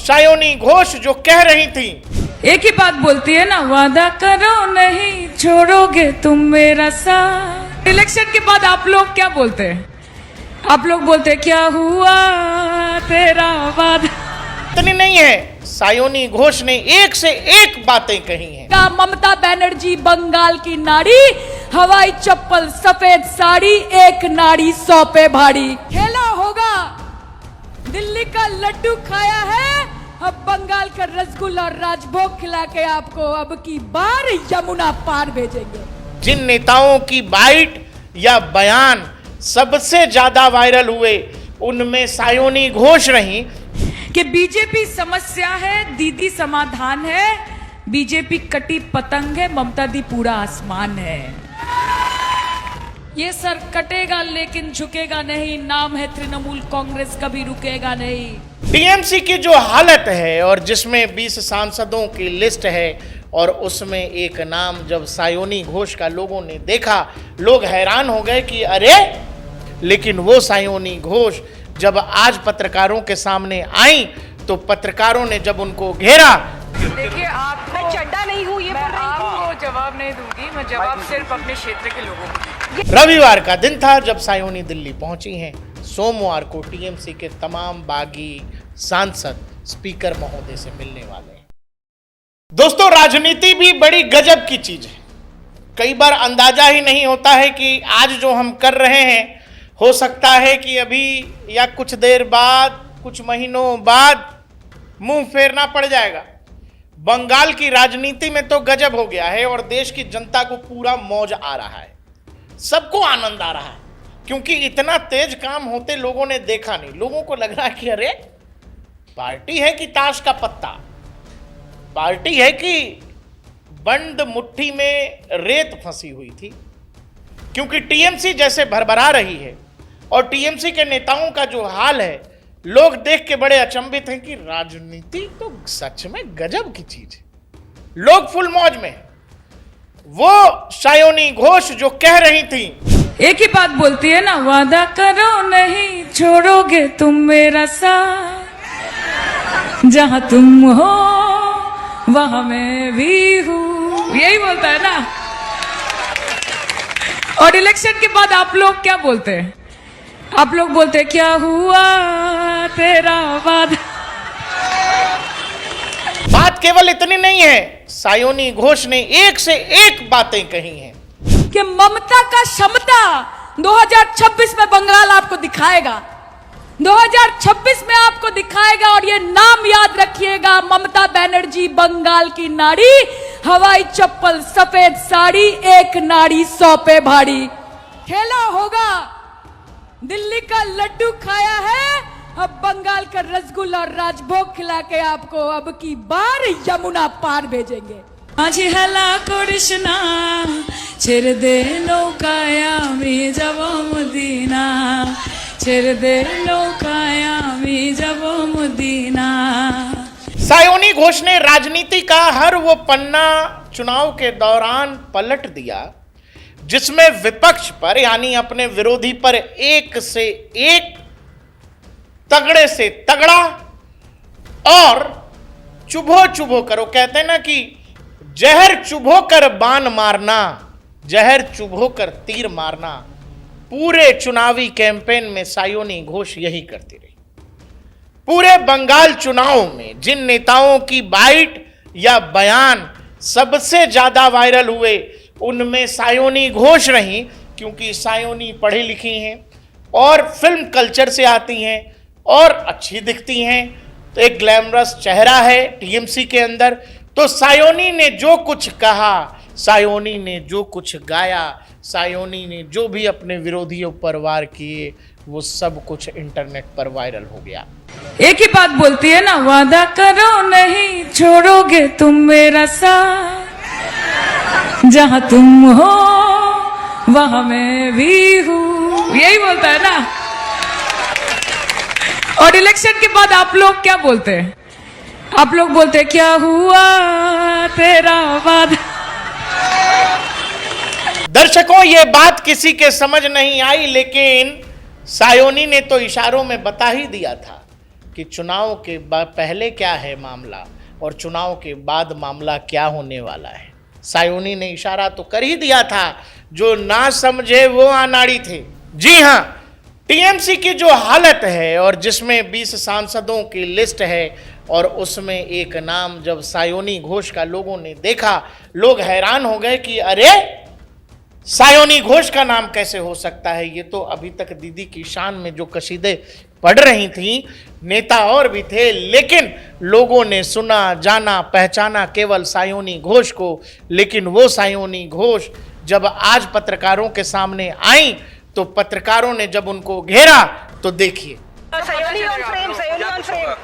सायोनी घोष जो कह रही थी, एक ही बात बोलती है ना, वादा करो नहीं छोड़ोगे तुम मेरा साथ। इलेक्शन के बाद आप लोग क्या बोलते हैं? आप लोग बोलते हैं क्या हुआ तेरा वादा। इतनी नहीं है, सायोनी घोष ने एक से एक बातें कही हैं। ममता बनर्जी बंगाल की नारी, हवाई चप्पल सफेद साड़ी, एक नारी 100 पे भारी। खेला होगा दिल्ली का लड्डू खाया है, अब बंगाल का रसगुल्ला और राजभोग खिला के आपको अब की बार यमुना पार भेजेंगे। जिन नेताओं की बाइट या बयान सबसे ज्यादा वायरल हुए, उनमें सायोनी घोष रही कि बीजेपी समस्या है, दीदी समाधान है, बीजेपी कटी पतंग है, ममता दी पूरा आसमान है। ये सर कटेगा लेकिन झुकेगा नहीं, नाम है तृणमूल कांग्रेस, कभी रुकेगा नहीं। टीएमसी की जो हालत है और जिसमें 20 सांसदों की लिस्ट है और उसमें एक नाम जब सायोनी घोष का लोगों ने देखा, लोग हैरान हो गए कि अरे, लेकिन वो सायोनी घोष जब आज पत्रकारों के सामने आई तो पत्रकारों ने जब उनको घेरा, देखिए आप, मैं चड्डा नहीं हूँ, ये मैं आपको जवाब नहीं दूंगी, मैं जवाब सिर्फ अपने क्षेत्र के लोगों को। रविवार का दिन था जब सायोनी दिल्ली पहुंची हैं। सोमवार को टीएमसी के तमाम बागी सांसद स्पीकर महोदय से मिलने वाले हैं। दोस्तों, राजनीति भी बड़ी गजब की चीज है। कई बार अंदाजा ही नहीं होता है कि आज जो हम कर रहे हैं, हो सकता है कि अभी या कुछ देर बाद, कुछ महीनों बाद मुंह फेरना पड़ जाएगा। बंगाल की राजनीति में तो गजब हो गया है और देश की जनता को पूरा मौज आ रहा है, सबको आनंद आ रहा है, क्योंकि इतना तेज काम होते लोगों ने देखा नहीं। लोगों को लग रहा है कि अरे, पार्टी है कि ताश का पत्ता, पार्टी है कि बंद मुट्ठी में रेत फंसी हुई थी, क्योंकि टीएमसी जैसे भरभरा रही है और टीएमसी के नेताओं का जो हाल है, लोग देख के बड़े अचंभित हैं कि राजनीति तो सच में गजब की चीज है। लोग फुल मौज में। वो सायोनी घोष जो कह रही थी, एक ही बात बोलती है ना, वादा करो नहीं छोड़ोगे तुम मेरा साथ, जहां तुम हो वहां मैं भी हूं, यही बोलता है ना। और इलेक्शन के बाद आप लोग क्या बोलते हैं? आप लोग बोलते हैं क्या हुआ तेरा वादा। बात केवल इतनी नहीं है, सायोनी घोष ने एक से एक बातें कही हैं कि ममता का क्षमता 2026 में बंगाल आपको दिखाएगा, 2026 में आपको दिखाएगा। और ये नाम याद रखिएगा, ममता बनर्जी बंगाल की नारी, हवाई चप्पल सफेद साड़ी, एक नारी 100 पे भारी। खेला होगा दिल्ली का लड्डू खाया है, अब बंगाल का रसगुल्ला और राजभोग खिला के आपको अब की बार यमुना पार भेजेंगे। माझी हला कृष्णा ছেড়ে দে নৌকায় আমি যাব মদিনা, ছেড়ে দে নৌকায় আমি যাব মদিনা। सायोनी घोष ने राजनीति का हर वो पन्ना चुनाव के दौरान पलट दिया जिसमें विपक्ष पर, यानी अपने विरोधी पर, एक से एक तगड़े से तगड़ा और चुभो चुभो करो, कहते हैं ना कि जहर चुभो कर बाण मारना, जहर चुभो कर तीर मारना। पूरे चुनावी कैंपेन में सायोनी घोष यही करती रही। पूरे बंगाल चुनाव में जिन नेताओं की बाइट या बयान सबसे ज्यादा वायरल हुए, उनमें सायोनी घोष रही, क्योंकि सायोनी पढ़ी लिखी हैं और फिल्म कल्चर से आती हैं और अच्छी दिखती हैं, तो एक ग्लैमरस चेहरा है टीएमसी के अंदर। तो सायोनी ने जो कुछ कहा, सायोनी ने जो कुछ गाया, सायोनी ने जो भी अपने विरोधियों पर वार किए, वो सब कुछ इंटरनेट पर वायरल हो गया। एक ही बात बोलती है ना, वादा करो नहीं छोड़ोगे तुम मेरा साथ, जहां तुम हो वहां मैं भी हूं, यही बोलता है ना। और इलेक्शन के बाद आप लोग क्या बोलते हैं? आप लोग बोलते हैं क्या हुआ तेरा वादा। दर्शकों, ये बात किसी के समझ नहीं आई, लेकिन सायोनी ने तो इशारों में बता ही दिया था कि चुनाव के पहले क्या है मामला और चुनाव के बाद मामला क्या होने वाला है। सायोनी ने इशारा तो कर ही दिया था, जो ना समझे वो अनाड़ी थे। जी हां, टीएमसी की जो हालत है और जिसमें 20 सांसदों की लिस्ट है और उसमें एक नाम जब सायोनी घोष का लोगों ने देखा, लोग हैरान हो गए कि अरे सायोनी घोष का नाम कैसे हो सकता है। ये तो अभी तक दीदी की शान में जो कसीदे पढ़ रही थी, नेता और भी थे, लेकिन लोगों ने सुना, जाना, पहचाना केवल सायोनी घोष को। लेकिन वो सायोनी घोष जब आज पत्रकारों के सामने आई तो पत्रकारों ने जब उनको घेरा तो देखिए। Sayoni on frame, Sayoni on frame.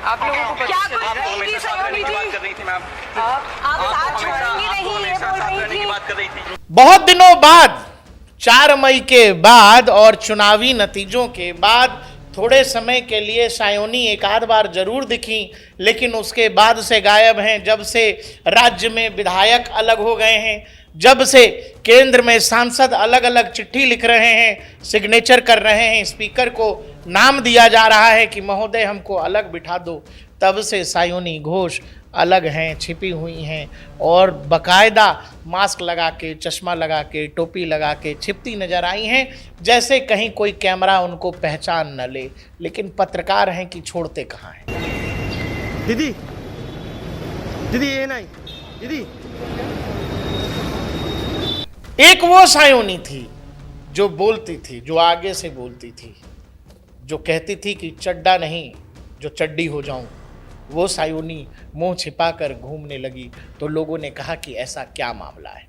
आप लोगों को क्या कुछ कहेंगी सयोनी जी? बात कर रही थी मैम। आप साथ छोड़ेंगी नहीं, ये बोल रही थी। बात कर रही थी। बहुत दिनों बाद, 4 मई के बाद और चुनावी नतीजों के बाद थोड़े समय के लिए सायोनी एक आध बार जरूर दिखी, लेकिन उसके बाद से गायब हैं। जब से राज्य में विधायक अलग हो गए हैं, जब से केंद्र में सांसद अलग अलग चिट्ठी लिख रहे हैं, सिग्नेचर कर रहे हैं, स्पीकर को नाम दिया जा रहा है कि महोदय हमको अलग बिठा दो, तब से सायोनी घोष अलग हैं, छिपी हुई हैं और बकायदा मास्क लगा के, चश्मा लगा के, टोपी लगा के छिपती नजर आई हैं, जैसे कहीं कोई कैमरा उनको पहचान न ले। लेकिन पत्रकार हैं कि छोड़ते कहाँ हैं। दीदी दीदी ये नहीं दीदी। एक वो सायोनी थी जो बोलती थी, जो आगे से बोलती थी, जो कहती थी कि चड्डा नहीं जो चड्डी हो जाऊं। वो सायोनी मुंह छिपाकर घूमने लगी तो लोगों ने कहा कि ऐसा क्या मामला है।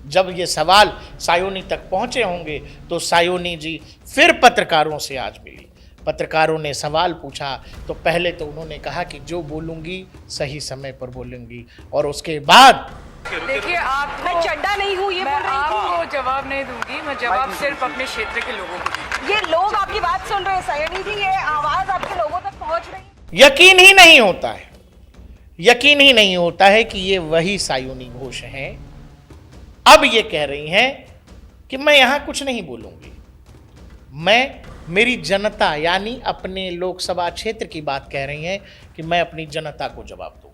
जब ये सवाल सायोनी तक पहुंचे होंगे तो सायोनी जी फिर पत्रकारों से आज मिली। पत्रकारों ने सवाल पूछा तो पहले तो उन्होंने कहा कि जो बोलूंगी सही समय पर बोलूंगी, और उसके बाद देखिए आप, मैं चड्डा नहीं हूँ, ये मैं बोल रही थी। आपको जवाब नहीं दूंगी, मैं जवाब सिर्फ अपने क्षेत्र के लोगों को दूंगी। ये लोग आपकी बात सुन रहे हैं सयोनी जी, ये आवाज आपके लोगों तक पहुंच रही है। यकीन ही नहीं होता है, यकीन ही नहीं होता है कि ये वही सायोनी घोष हैं। अब ये कह रही हैं कि मैं यहां कुछ नहीं बोलूंगी, मैं मेरी जनता यानी अपने लोकसभा क्षेत्र की बात कह रही हैं कि मैं अपनी जनता को जवाब दूंगी।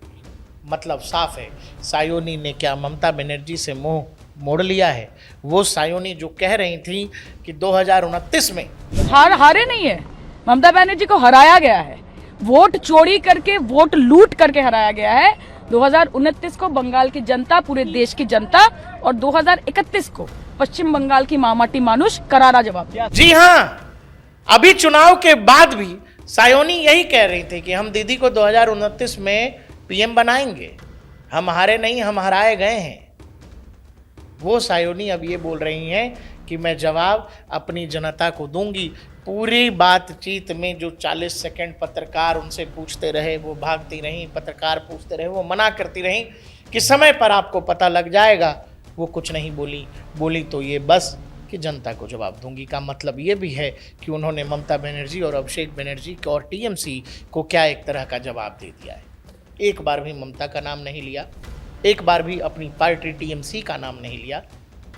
मतलब साफ है, सायोनी ने क्या ममता बनर्जी से मुंह मोड़ लिया है। वो सायोनी जो कह रही थी कि 2029 में हारे नहीं है, ममता बनर्जी को हराया गया है, वोट चोरी करके, वोट लूट करके हराया गया है। 2029 को बंगाल की जनता, पूरे देश की जनता, और 2031 को पश्चिम बंगाल की मामाटी मानुष करारा जवाब दिया। जी हाँ, अभी चुनाव के बाद भी सायोनी यही कह रही थी कि हम दीदी को 2029 में पीएम बनाएंगे, हम हारे नहीं, हम हराए गए हैं। वो सायोनी अब ये बोल रही हैं कि मैं जवाब अपनी जनता को दूंगी। पूरी बातचीत में जो 40 सेकंड पत्रकार उनसे पूछते रहे, वो भागती रहीं, पत्रकार पूछते रहे, वो मना करती रहीं कि समय पर आपको पता लग जाएगा। वो कुछ नहीं बोली तो ये बस कि जनता को जवाब दूंगी का मतलब ये भी है कि उन्होंने ममता बनर्जी और अभिषेक बनर्जी को और टीएमसी को क्या एक तरह का जवाब दे दिया है। एक बार भी ममता का नाम नहीं लिया, एक बार भी अपनी पार्टी टीएमसी का नाम नहीं लिया।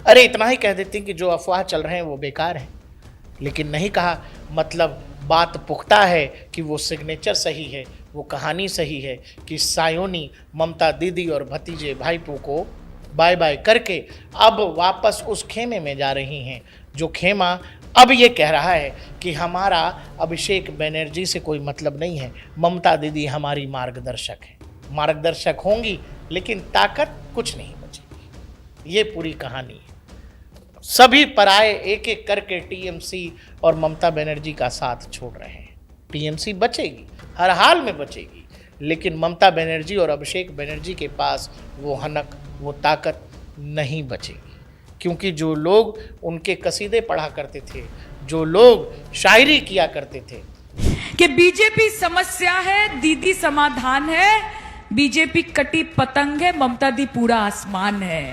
अरे इतना ही कह देते कि जो अफवाह चल रहे हैं वो बेकार हैं, लेकिन नहीं कहा। मतलब बात पुख्ता है कि वो सिग्नेचर सही है, वो कहानी सही है कि सायोनी ममता दीदी और भतीजे भाईपों को बाय बाय करके अब वापस उस खेमे में जा रही हैं, जो खेमा अब ये कह रहा है कि हमारा अभिषेक बनर्जी से कोई मतलब नहीं है, ममता दीदी हमारी मार्गदर्शक है। मार्गदर्शक होंगी लेकिन ताकत कुछ नहीं बचेगी। ये पूरी कहानी है। सभी पराये एक एक करके टीएमसी और ममता बनर्जी का साथ छोड़ रहे हैं। टीएमसी बचेगी, हर हाल में बचेगी, लेकिन ममता बनर्जी और अभिषेक बनर्जी के पास वो हनक, वो ताकत नहीं बचेगी। क्योंकि जो लोग उनके कसीदे पढ़ा करते थे, जो लोग शायरी किया करते थे कि बीजेपी समस्या है, दीदी समाधान है, बीजेपी कटी पतंग है, ममता दी पूरा आसमान है।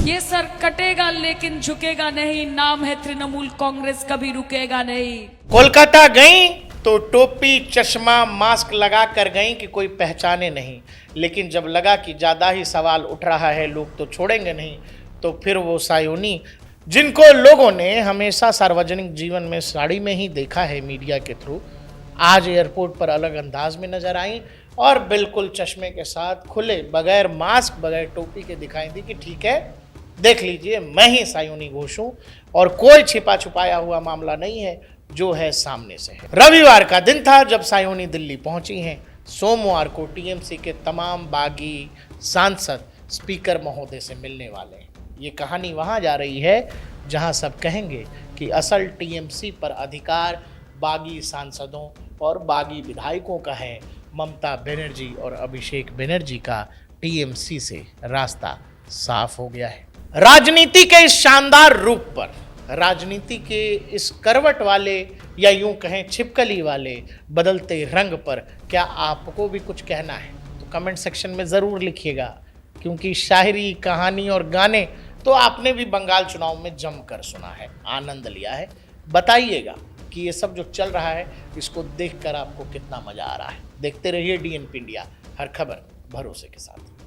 ये सर कटेगा लेकिन झुकेगा नहीं, नाम है तृणमूल कांग्रेस, कभी रुकेगा नहीं। कोलकाता गई तो टोपी, चश्मा, मास्क लगा कर गई कि कोई पहचाने नहीं, लेकिन जब लगा कि ज़्यादा ही सवाल उठ रहा है, लोग तो छोड़ेंगे नहीं, तो फिर वो सायोनी, जिनको लोगों ने हमेशा सार्वजनिक जीवन में साड़ी में ही देखा है मीडिया के थ्रू, आज एयरपोर्ट पर अलग अंदाज में नजर आई और बिल्कुल चश्मे के साथ खुले, बगैर मास्क, बगैर टोपी के दिखाई दी कि ठीक है, देख लीजिए, मैं ही सायोनी घोष हूं और कोई छिपा छुपाया हुआ मामला नहीं है, जो है सामने से है। रविवार का दिन था जब सायोनी दिल्ली पहुंची हैं। सोमवार को टीएमसी के तमाम बागी सांसद स्पीकर महोदय से मिलने वाले हैं। ये कहानी वहां जा रही है जहां सब कहेंगे कि असल टीएमसी पर अधिकार बागी सांसदों और बागी विधायकों का है। ममता बनर्जी और अभिषेक बनर्जी का टीएमसी से रास्ता साफ हो गया है। राजनीति के इस शानदार रूप पर, राजनीति के इस करवट वाले या यूं कहें छिपकली वाले बदलते रंग पर क्या आपको भी कुछ कहना है? तो कमेंट सेक्शन में ज़रूर लिखिएगा, क्योंकि शायरी, कहानी और गाने तो आपने भी बंगाल चुनाव में जमकर सुना है, आनंद लिया है। बताइएगा कि ये सब जो चल रहा है, इसको देखकर आपको कितना मज़ा आ रहा है। देखते रहिए डीएनपी इंडिया, हर खबर भरोसे के साथ।